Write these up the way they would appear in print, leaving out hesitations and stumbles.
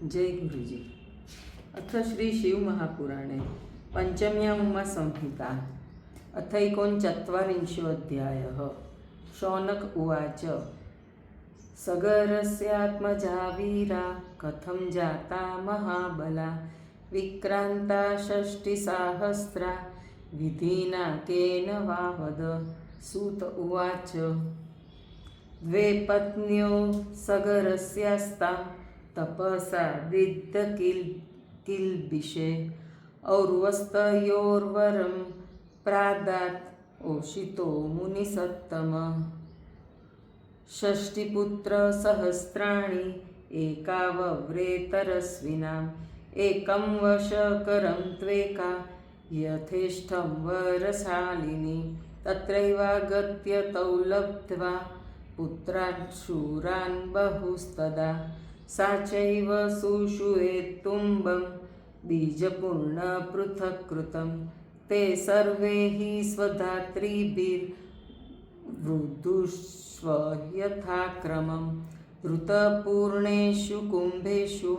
जय गुरुजी। अथ श्री शिवमहापुराणे पञ्चम्या संहिता अथैकोनचत्वारिंशोऽध्यायः। शौनक उवाच। सगरस्यात्मजा वीरा कथं जाता महाबला विक्रान्ता षष्टिसाहस्रा विधिना केन वा वद। सूत उवाच। द्वे पत्न्यो सगरस्यास्तां तपसा किल्बिषे और्वस्तयोर्वरं प्रादात् ओषितो मुनिसत्तम। षष्टिपुत्रसहस्राणि एकावव्रेतरस्विनाम् एकं वशकरं त्वेका यथेष्टं वरशालिनी। तत्रैवागत्य तौ लब्ध्वा पुत्रान् शूरान् बहुस्तदा सा चैव सुषुवे तुम्बं बीजपूर्णपृथक्कृतं। ते सर्वे हि स्वधात्रीभिर्वृद्धुष्व यथाक्रमं ऋतपूर्णेषु कुम्भेषु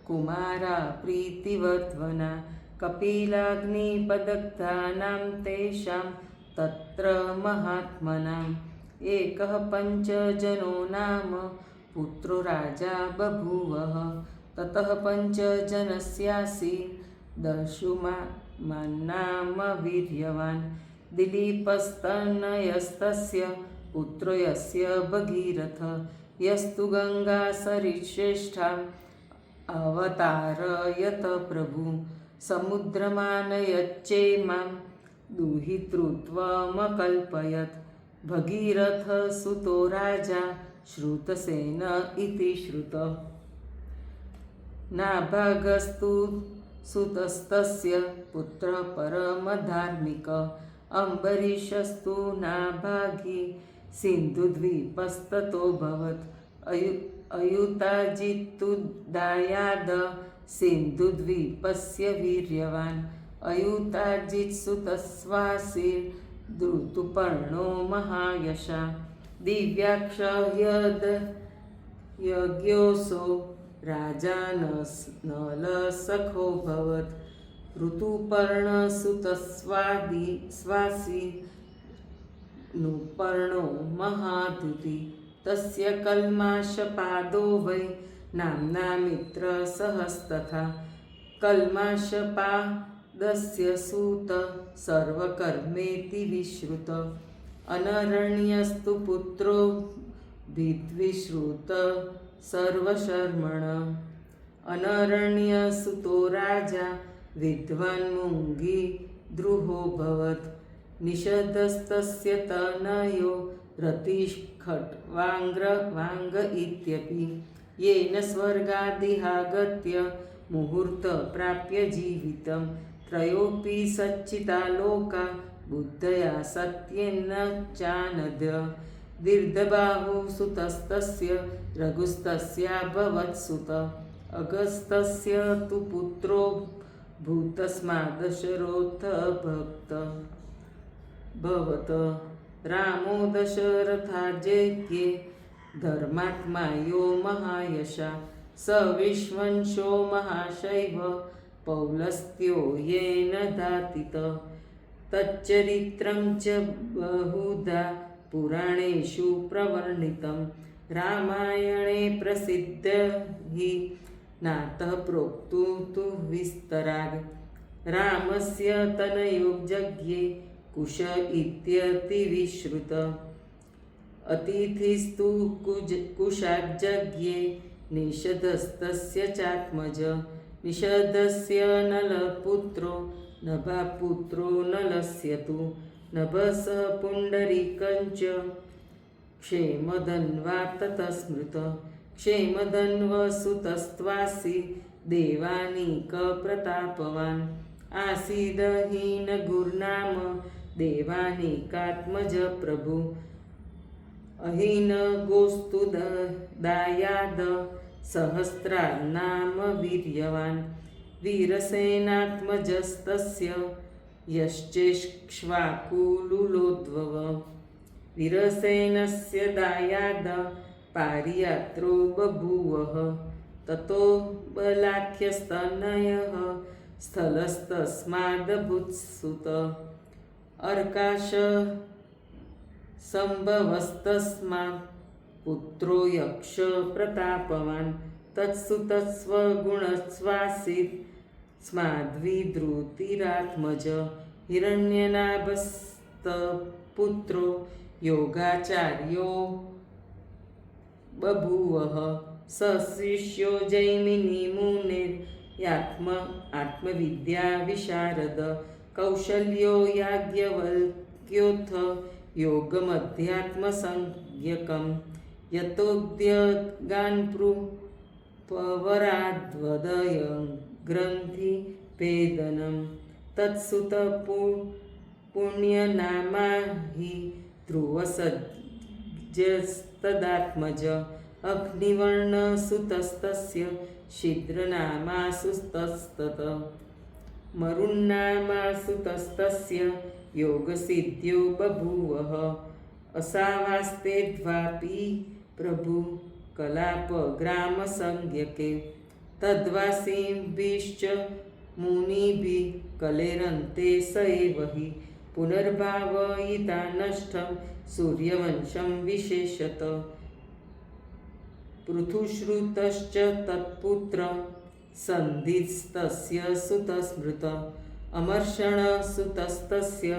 कुमारा प्रीतिवर्धना कपिलाग्निपदग्धानां तेषां तत्र महात्मनाम् एकः पञ्चजनो नाम पुत्रो राजा बभूवः। ततः पञ्चजनस्यासि दशुमान्नाम वीर्यवान् दिलीपस्तनयस्तस्य पुत्रो यस्य भगीरथ यस्तु गङ्गासरिश्रेष्ठाम् अवतारयत प्रभु समुद्रमानयच्चैमां दुहितृत्वमकल्पयत्। भगीरथ सुतो राजा श्रुतसेन इति श्रुत। नाभागस्तु सुतस्तस्य पुत्रः परमधार्मिक अम्बरीषस्तु नाभागी सिन्धुद्वीपस्ततोऽभवत्। अयुताजित्तु दायाद सिन्धुद्वीपस्य वीर्यवान् अयुताजित्सुतस्वासीर्दृतुपर्णो महायशा दिव्याक्षयज्ञोऽसो राजा नलसखोऽभवत्। ऋतुपर्णसुतस्वासी नुपर्णो महाधुति तस्य कल्माषपादो वै नाम्ना मित्रसहस्तथा। कल्माषपादस्य सूत सर्वकर्मेति विश्रुत। अनरण्यस्तु पुत्रो भिद्विश्रुत सर्वशर्मण। अनरण्यसुतो राजा विद्वान्मुङ्गी द्रुहोऽभवत्। निषदस्तस्य तनयो रतिष्खट्वाङ्ग इत्यपि येन स्वर्गादिहागत्य मुहूर्त प्राप्य जीवितं। त्रयोऽपि सच्चिदालोका बुद्धया सत्येन चानद्य। दीर्घबाहुसुतस्तस्य रघुस्तस्याभवत्सुत। अगस्तस्य तु पुत्रो भूतस्मादशरोथभक्त। रामो दशरथाज्ञे धर्मात्मा यो महायशा स विश्वंशो महाशैव पौलस्त्यो येन दातित। तच्चरित्रं च बहुधा पुराणेषु प्रवर्णितं रामायणे प्रसिद्ध हि नातः प्रोक्तु तु विस्तराग्। रामस्य तनयो जज्ञे कुश इत्यतिविश्रुत। अतिथिस्तु कुशाज्जज्ञे निषदस्तस्य चात्मज। निषदस्य नलपुत्रो नभापुत्रो नलस्य तु नभः पुण्डरीकञ्च क्षेमधन्वा ततः स्मृत। क्षेमधन्वसुतस्त्वासि देवानीकप्रतापवान् आसीदहीनगुर्नाम देवानीकात्मज प्रभु। अहीनगोस्तु दायाद सहस्रान्नाम वीर्यवान् वीरसेनात्मजस्तस्य यश्चेक्ष्वाकुलुलोद्भव। वीरसेनस्य दायाद पारियात्रो बभूवः। ततो बलाख्यस्तनयः स्थलस्तस्मादभूत्सुत अर्काश संभवस्तस्मात् पुत्रो यक्ष प्रतापवान् तत्सुतस्वगुणस्वासीत् स्माद्विद्रुतिरात्मज हिरण्यनाभस्तपुत्रो योगाचार्यो बभूवः स शिष्यो जैमिनिमुनेर्यात्मविद्या विशारद कौशल्यो याज्ञवल्क्योऽथ योगमध्यात्मसंज्ञकं यतोद्यगान्पवराद्वदय ग्रन्थिभेदनं तत्सुतपुण्यनामा हि ध्रुवसज्जस्तदात्मज अग्निवर्णसुतस्तस्य शीद्रनामासुतस्तत मरुन्नामासुतस्तस्य योगसिद्ध्यो बभूवः असावास्ते द्वापि प्रभु कलापग्रामसंज्ञके तद्वासीभिश्च मुनिभिः कलेरन्ते स एव हि पुनर्भावयिता नष्टं सूर्यवंशं विशेषत पृथुश्रुतश्च तत्पुत्रं सन्धिस्तस्य सुतस्मृत अमर्षणसुतस्तस्य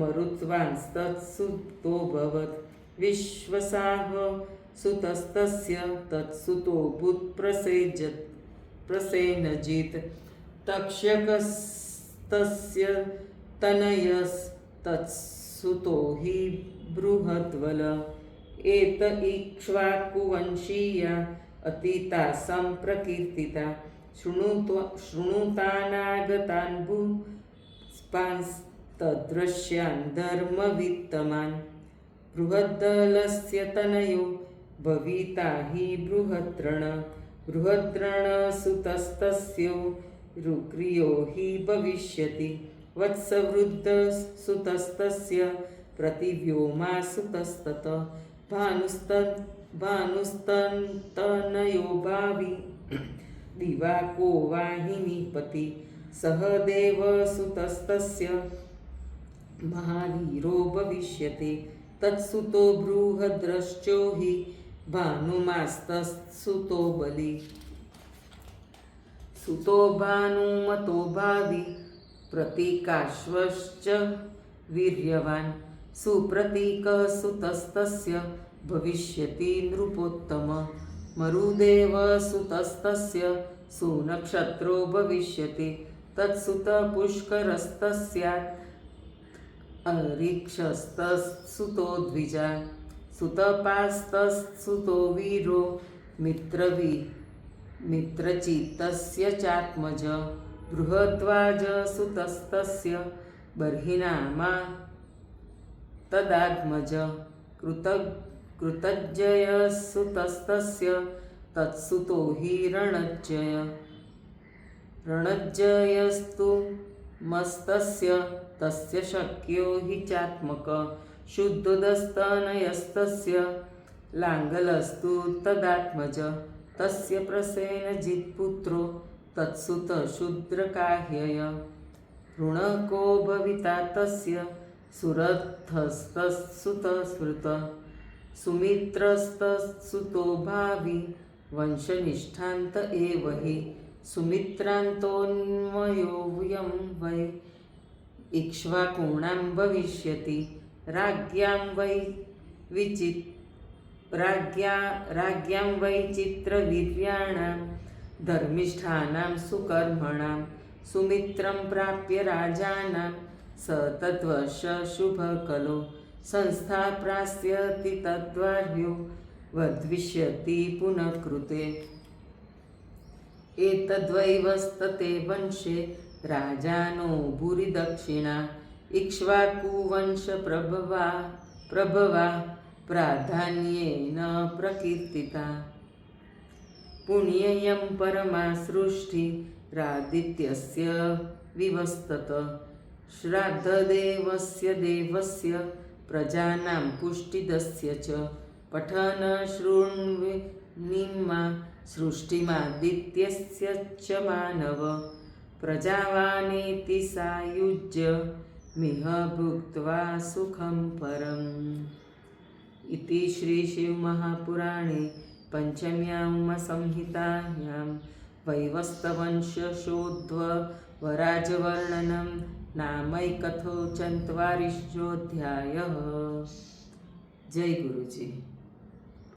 मरुत्वांस्तत्सुतोऽभवत् विश्वसाह सुतस्तस्य तत्सुतोऽभूत् प्रसेनजित् तक्षकस्तस्य तनयस्तत्सुतो हि बृहद्वल एत इक्ष्वाकुवंशीया अतीता सम्प्रकीर्तिता शृणुतानागतान् भूपांस्तदृश्यान् धर्मवित्तमान् बृहद्दलस्य तनयो भविता हि बृहद्रणसुतस्तस्यो रुक्रियो हि भविष्यति वत्सवृद्धसुतस्तस्य प्रतिव्योमासुतस्तत भानुस्तन्तनयो भावि दिवाको वाहिनीपति सहदेवसुतस्तस्य महावीरो भविष्यति तत्सुतो बृहद्रश्चो हि भानुमास्तत्सुतो बलि सुतो भानुमतो भावि प्रतीकाश्वश्च वीर्यवान् सुप्रतीकः सुतस्तस्य भविष्यति नृपोत्तम मरुदेवसुतस्तस्य सुनक्षत्रो भविष्यति तत्सुतः पुष्करस्तस्यात् अरीक्षस्तत्सुतो द्विजा सुतपास्तत्सुतो वीरो मित्रचित्तस्य चात्मज बृहद्वाजसुतस्तस्य बर्हिनामा तदात्मज कृतज्जयसुतस्तस्य तत्सुतो हि रणज्जयस्तु मस्तस्य तस्य शक्यो हि चात्मक शुद्धोदस्तनयस्तस्य लाङ्गलस्तु तदात्मज तस्य प्रसेनजित्पुत्रो तत्सुत शूद्रकाह्यय ऋणको भविता तस्य सुरथस्तत्सुतस्मृत सुमित्रस्तत्सुतो भावि वंशनिष्ठान्त एव हि सुमित्रान्तोऽन्वयोऽयं वै इक्ष्वाकूणां भविष्यति राज्ञां वै चित्रवीर्याणां धर्मिष्ठानां सुकर्मणां सुमित्रं प्राप्य राजानां स तद्वश शुभकलो संस्थाप्रास्यति तद्वार्यो वर्धिष्यति पुनः कृते एतद्वैवस्तते वंशे राजानो भूरिदक्षिणा इक्ष्वाकुवंशप्रभवा प्राधान्येन प्रकीर्तिता पुण्ययं परमा सृष्टिरादित्यस्य विवस्तत श्राद्धदेवस्य देवस्य प्रजानां पुष्टिदस्य च पठन નિમ્મા સૃષ્ટિમાદિત્યસ્ય ચ માનવ પ્રજાવાનેતિ સાયુજ્ય મિહ ભુક્ત્વા સુખમ પરમ. ઇતિ શ્રી શિવમહાપુરાણે પંચમ્યામ સંહિતાયામ વૈવસ્તવંશશોધ્વ વરાજવર્ણનમ નામૈકથો ચત્વારિંશોऽધ્યાયઃ. જય ગુરુજી.